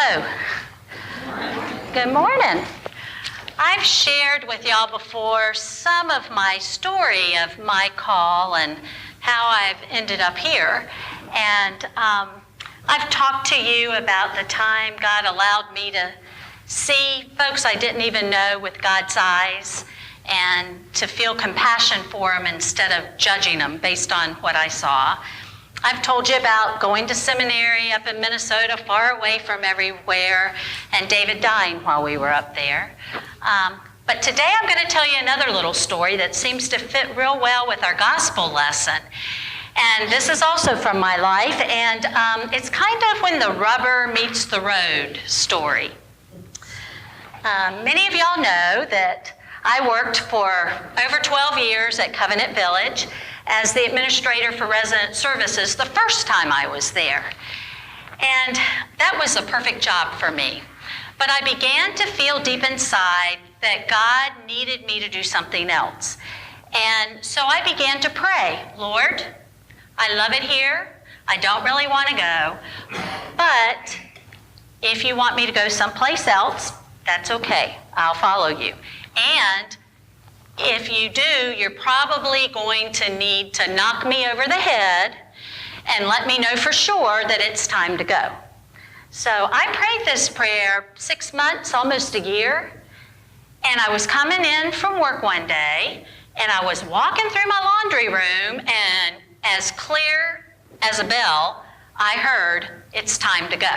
Hello. Good morning. I've shared with y'all before some of my story of my call and how I've ended up here. And I've talked to you about the time God allowed me to see folks I didn't even know with God's eyes and to feel compassion for them instead of judging them based on what I saw. I've told you about going to seminary up in Minnesota, far away from everywhere, and David dying while we were up there. But today I'm going to tell you another little story that seems to fit real well with our gospel lesson. And this is also from my life, and it's kind of when the rubber meets the road story. Many of y'all know that I worked for over 12 years at Covenant Village as the administrator for resident services the first time I was there. And that was a perfect job for me. But I began to feel deep inside that God needed me to do something else. And so I began to pray, Lord, I love it here. I don't really want to go. But if you want me to go someplace else, that's okay. I'll follow you. And if you do, you're probably going to need to knock me over the head and let me know for sure that it's time to go. So I prayed this prayer 6 months, almost a year, and I was coming in from work one day, and I was walking through my laundry room, and as clear as a bell, I heard, it's time to go.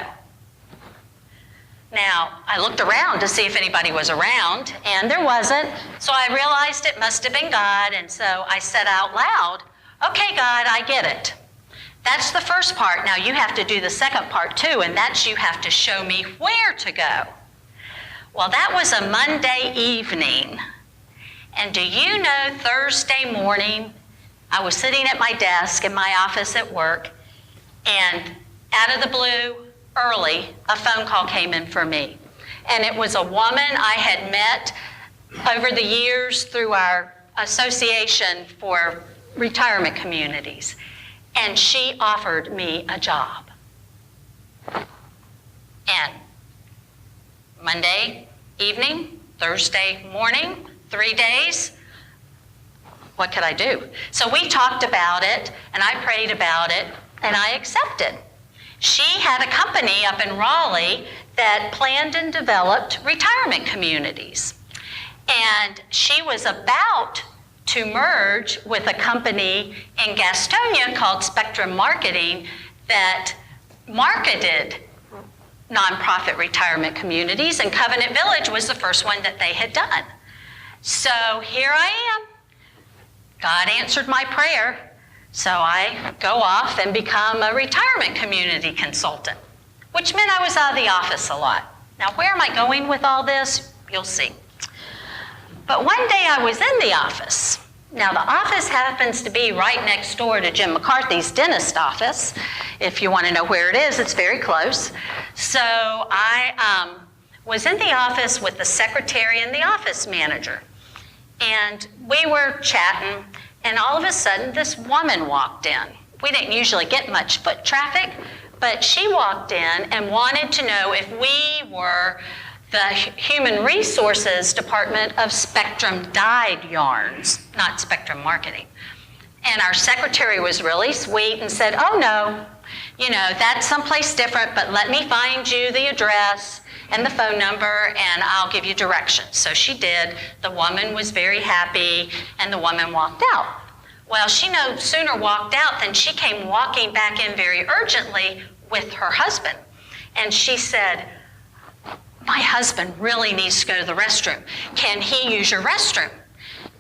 Now, I looked around to see if anybody was around, and there wasn't, so I realized it must have been God, and so I said out loud, okay, God, I get it. That's the first part. Now, you have to do the second part, too, and that's you have to show me where to go. Well, that was a Monday evening, and do you know Thursday morning, I was sitting at my desk in my office at work, and out of the blue, early, a phone call came in for me. And it was a woman I had met over the years through our association for retirement communities. And she offered me a job. And Monday evening, Thursday morning, 3 days, what could I do? So we talked about it, and I prayed about it, and I accepted. She had a company up in Raleigh that planned and developed retirement communities. And she was about to merge with a company in Gastonia called Spectrum Marketing that marketed nonprofit retirement communities, and Covenant Village was the first one that they had done. So here I am. God answered my prayer. So I go off and become a retirement community consultant, which meant I was out of the office a lot. Now, where am I going with all this? You'll see. But one day I was in the office. Now, the office happens to be right next door to Jim McCarthy's dentist office. If you want to know where it is, it's very close. So I was in the office with the secretary and the office manager. And we were chatting. And all of a sudden, this woman walked in. We didn't usually get much foot traffic, but she walked in and wanted to know if we were the Human Resources Department of Spectrum Dyed Yarns, not Spectrum Marketing. And our secretary was really sweet and said, oh, no, you know, that's someplace different, but let me find you the address and the phone number, and I'll give you directions. So she did. The woman was very happy, and the woman walked out. Well, she no sooner walked out than she came walking back in very urgently with her husband. And she said, my husband really needs to go to the restroom. Can he use your restroom?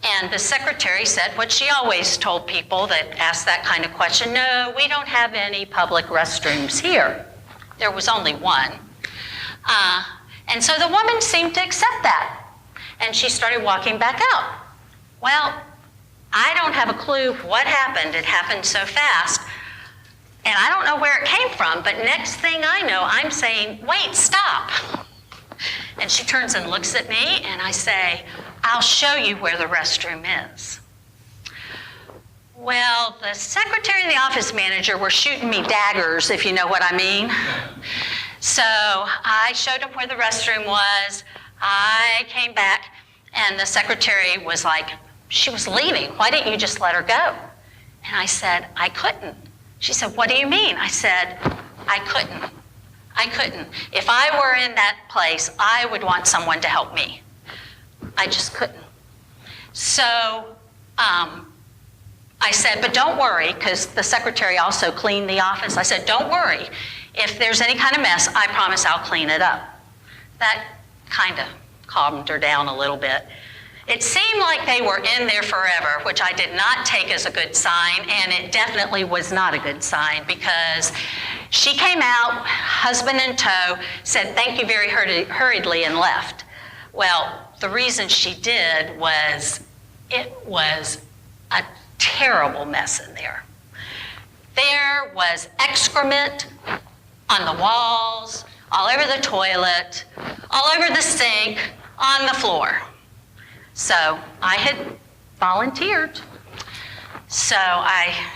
And the secretary said what she always told people that asked that kind of question, no, we don't have any public restrooms here. There was only one. And so the woman seemed to accept that. And she started walking back out. Well, I don't have a clue what happened. It happened so fast. And I don't know where it came from, but next thing I know, I'm saying, wait, stop. And she turns and looks at me, and I say, I'll show you where the restroom is. Well, the secretary and the office manager were shooting me daggers, if you know what I mean. So I showed him where the restroom was. I came back, and the secretary was like, she was leaving. Why didn't you just let her go? And I said, I couldn't. She said, what do you mean? I said, I couldn't. I couldn't. If I were in that place, I would want someone to help me. I just couldn't. So I said, but don't worry, because the secretary also cleaned the office. I said, don't worry. If there's any kind of mess, I promise I'll clean it up. That kind of calmed her down a little bit. It seemed like they were in there forever, which I did not take as a good sign, and it definitely was not a good sign, because she came out, husband in tow, said thank you very hurriedly, and left. Well, the reason she did was it was a terrible mess in there. There was excrement on the walls, all over the toilet, all over the sink, on the floor. So I had volunteered. So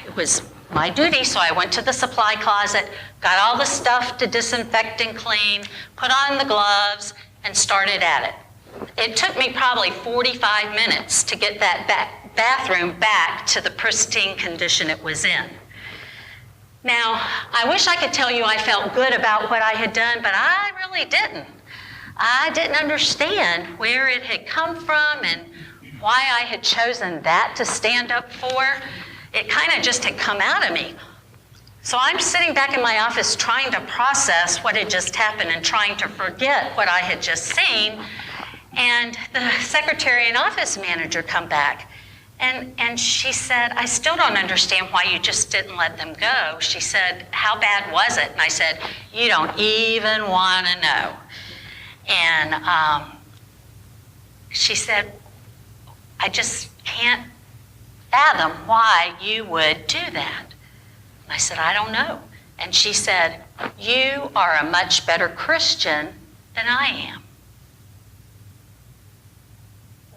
it was my duty, so I went to the supply closet, got all the stuff to disinfect and clean, put on the gloves, and started at it. It took me probably 45 minutes to get that bathroom back to the pristine condition it was in. Now, I wish I could tell you I felt good about what I had done, but I really didn't. I didn't understand where it had come from and why I had chosen that to stand up for. It kind of just had come out of me. So I'm sitting back in my office trying to process what had just happened and trying to forget what I had just seen. And the secretary and office manager come back. And she said, I still don't understand why you just didn't let them go. She said, how bad was it? And I said, you don't even want to know. And she said, I just can't fathom why you would do that. And I said, I don't know. And she said, you are a much better Christian than I am.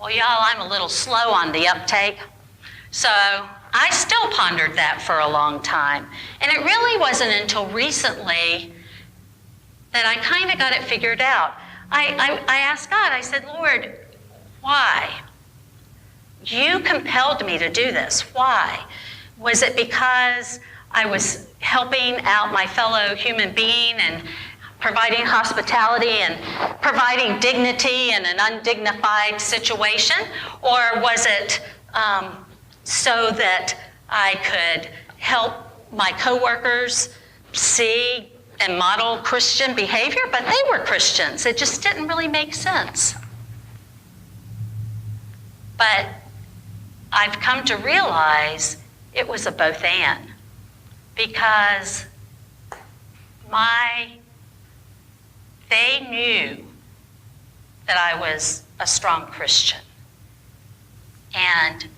Well, y'all, I'm a little slow on the uptake. So I still pondered that for a long time. And it really wasn't until recently that I kind of got it figured out. I asked God, I said, Lord, why? You compelled me to do this. Why? Was it because I was helping out my fellow human being and providing hospitality and providing dignity in an undignified situation? Or was it so that I could help my coworkers see and model Christian behavior? But they were Christians. It just didn't really make sense. But I've come to realize it was a both and, because they knew that I was a strong Christian. And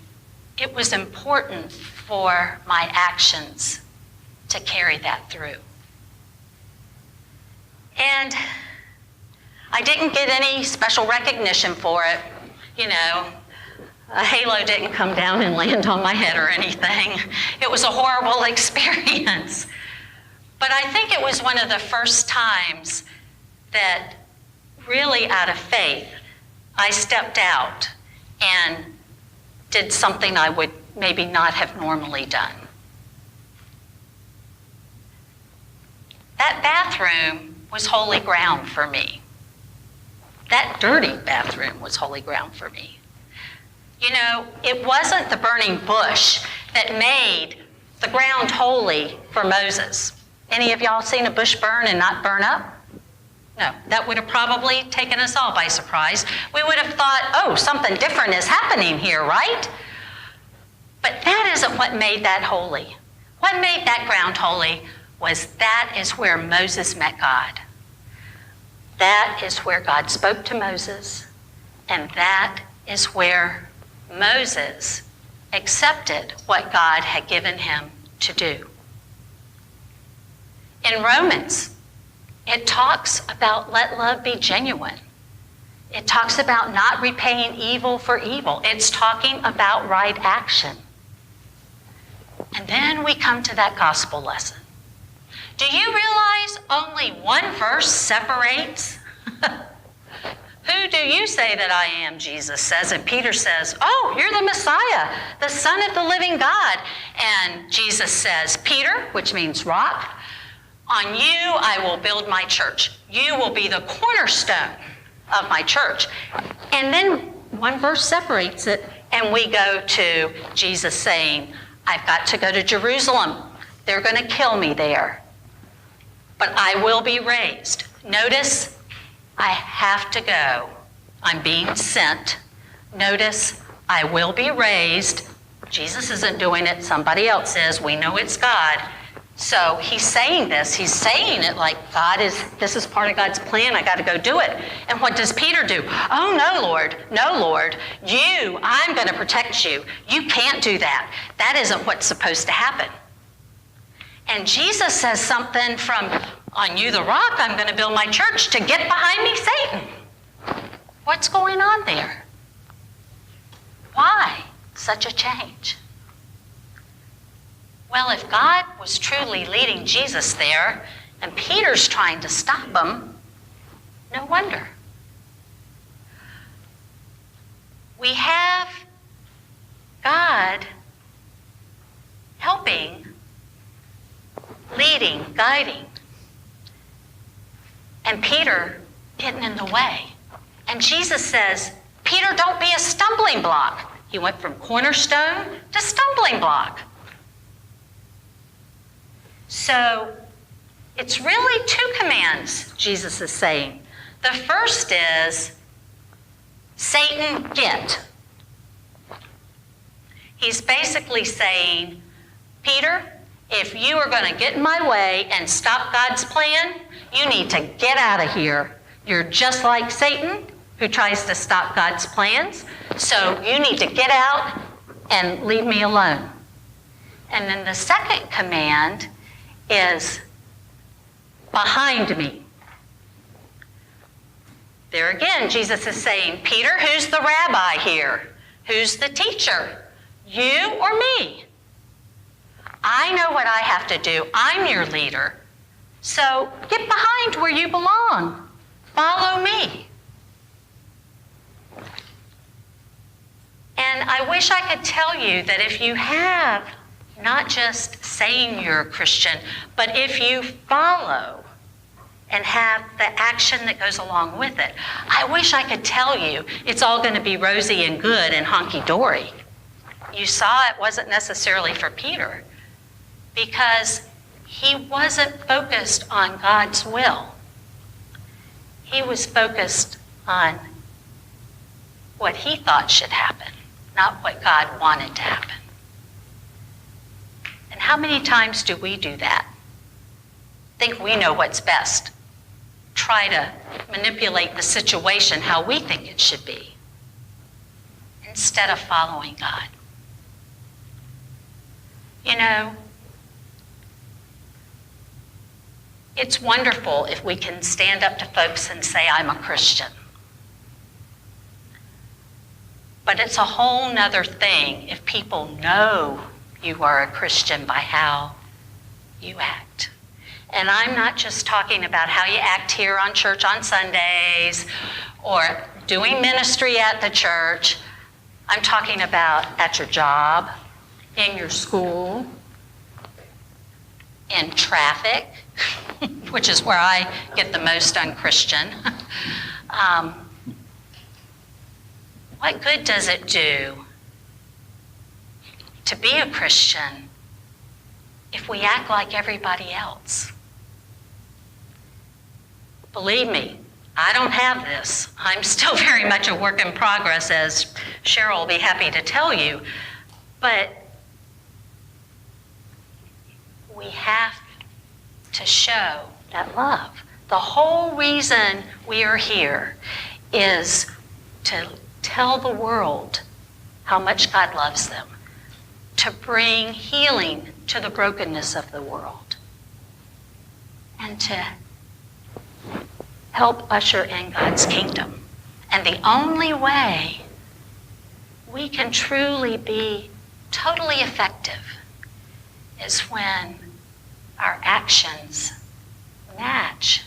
it was important for my actions to carry that through. And I didn't get any special recognition for it. You know, a halo didn't come down and land on my head or anything. It was a horrible experience. But I think it was one of the first times that really out of faith, I stepped out and did something I would maybe not have normally done. That bathroom was holy ground for me. That dirty bathroom was holy ground for me. You know, it wasn't the burning bush that made the ground holy for Moses. Any of y'all seen a bush burn and not burn up? No, that would have probably taken us all by surprise. We would have thought, oh, something different is happening here, right? But that isn't what made that holy. What made that ground holy was that is where Moses met God. That is where God spoke to Moses, and that is where Moses accepted what God had given him to do. In Romans, it talks about let love be genuine. It talks about not repaying evil for evil. It's talking about right action. And then we come to that gospel lesson. Do you realize only one verse separates? Who do you say that I am, Jesus says. And Peter says, oh, you're the Messiah, the Son of the living God. And Jesus says, Peter, which means rock, on you I will build my church. You will be the cornerstone of my church. And then one verse separates it, and we go to Jesus saying, I've got to go to Jerusalem. They're going to kill me there. But I will be raised. Notice, I have to go. I'm being sent. Notice, I will be raised. Jesus isn't doing it. Somebody else is. We know it's God. So he's saying this. He's saying it like this is part of God's plan. I got to go do it. And what does Peter do? Oh, no, Lord. No, Lord. I'm going to protect you. You can't do that. That isn't what's supposed to happen. And Jesus says something from, on you the rock, I'm going to build my church, to get behind me, Satan. What's going on there? Why such a change? Well, if God was truly leading Jesus there, and Peter's trying to stop him, no wonder. We have God helping, leading, guiding, and Peter getting in the way. And Jesus says, Peter, don't be a stumbling block. He went from cornerstone to stumbling block. So it's really two commands Jesus is saying. The first is, Satan, get. He's basically saying, Peter, if you are going to get in my way and stop God's plan, you need to get out of here. You're just like Satan, who tries to stop God's plans. So you need to get out and leave me alone. And then the second command is behind me. There again, Jesus is saying, Peter, who's the rabbi here? Who's the teacher? You or me? I know what I have to do. I'm your leader. So get behind where you belong. Follow me. And I wish I could tell you that if you have not just saying you're a Christian, but if you follow and have the action that goes along with it, I wish I could tell you it's all going to be rosy and good and honky-dory. You saw it wasn't necessarily for Peter, because he wasn't focused on God's will. He was focused on what he thought should happen, not what God wanted to happen. And how many times do we do that? Think we know what's best. Try to manipulate the situation how we think it should be, instead of following God. You know, it's wonderful if we can stand up to folks and say, I'm a Christian. But it's a whole nother thing if people know you are a Christian by how you act. And I'm not just talking about how you act here on church on Sundays or doing ministry at the church. I'm talking about at your job, in your school, in traffic, which is where I get the most unchristian. What good does it do to be a Christian if we act like everybody else? Believe me, I don't have this. I'm still very much a work in progress, as Cheryl will be happy to tell you. But we have to show that love. The whole reason we are here is to tell the world how much God loves them, to bring healing to the brokenness of the world, and to help usher in God's kingdom. And the only way we can truly be totally effective is when our actions match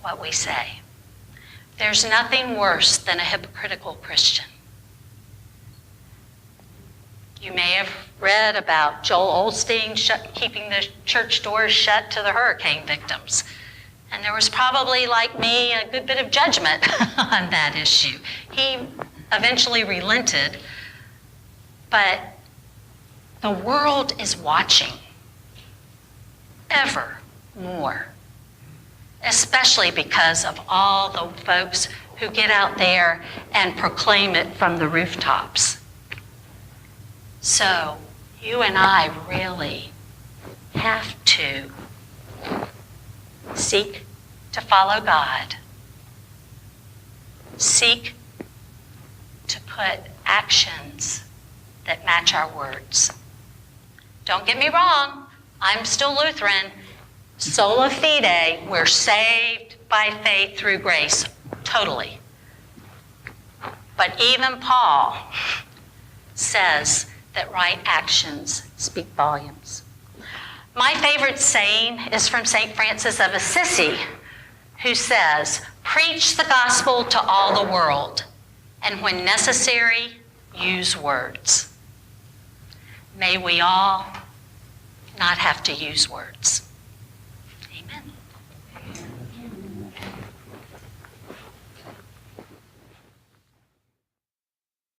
what we say. There's nothing worse than a hypocritical Christian. You may have read about Joel Osteen keeping the church doors shut to the hurricane victims. And there was probably, like me, a good bit of judgment on that issue. He eventually relented, but the world is watching ever more, especially because of all the folks who get out there and proclaim it from the rooftops. So you and I really have to seek to follow God. Seek to put actions that match our words. Don't get me wrong, I'm still Lutheran. Sola fide, we're saved by faith through grace, totally. But even Paul says that right actions speak volumes. My favorite saying is from St. Francis of Assisi, who says, "Preach the gospel to all the world, and when necessary, use words." May we all not have to use words. Amen.